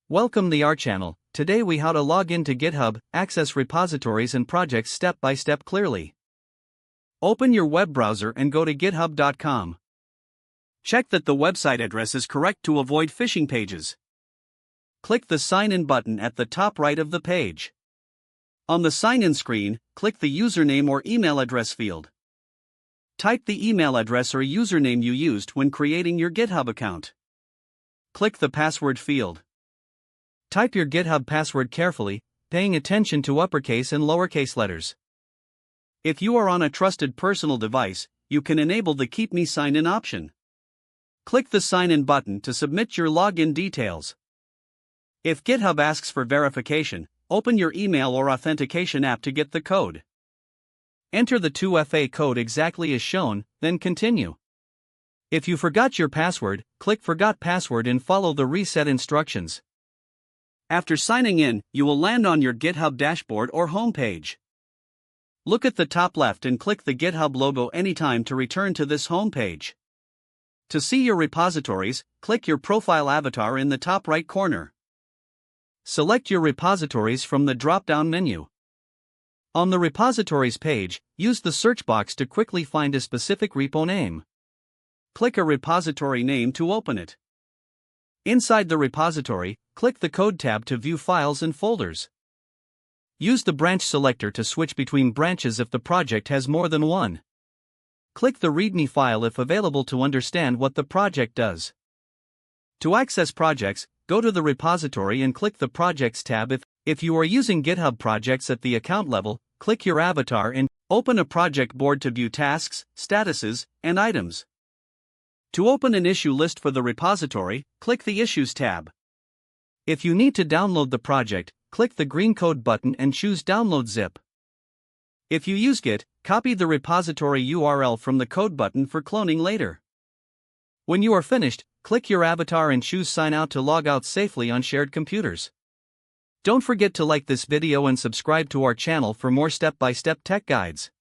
Welcome to our channel. Today we how to log into GitHub, access repositories and projects step by step clearly. Open your web browser and go to github.com. Check that the website address is correct to avoid phishing pages. Click the sign in button at the top right of the page. On the sign in screen, click the username or email address field. Type the email address or username you used when creating your GitHub account. Click the password field. Type your GitHub password carefully, paying attention to uppercase and lowercase letters. If you are on a trusted personal device, you can enable the Keep Me Signed In option. Click the Sign In button to submit your login details. If GitHub asks for verification, open your email or authentication app to get the code. Enter the 2FA code exactly as shown, then continue. If you forgot your password, click Forgot Password and follow the reset instructions. After signing in, you will land on your GitHub dashboard or homepage. Look at the top left and click the GitHub logo anytime to return to this homepage. To see your repositories, click your profile avatar in the top right corner. Select your repositories from the drop-down menu. On the repositories page, use the search box to quickly find a specific repo name. Click a repository name to open it. Inside the repository, click the Code tab to view files and folders. Use the branch selector to switch between branches if the project has more than one. Click the README file if available to understand what the project does. To access projects, go to the repository and click the Projects tab. If you are using GitHub projects at the account level, click your avatar and open a project board to view tasks, statuses, and items. To open an issue list for the repository, click the Issues tab. If you need to download the project, click the green code button and choose Download Zip. If you use Git, copy the repository URL from the code button for cloning later. When you are finished, click your avatar and choose Sign Out to log out safely on shared computers. Don't forget to like this video and subscribe to our channel for more step-by-step tech guides.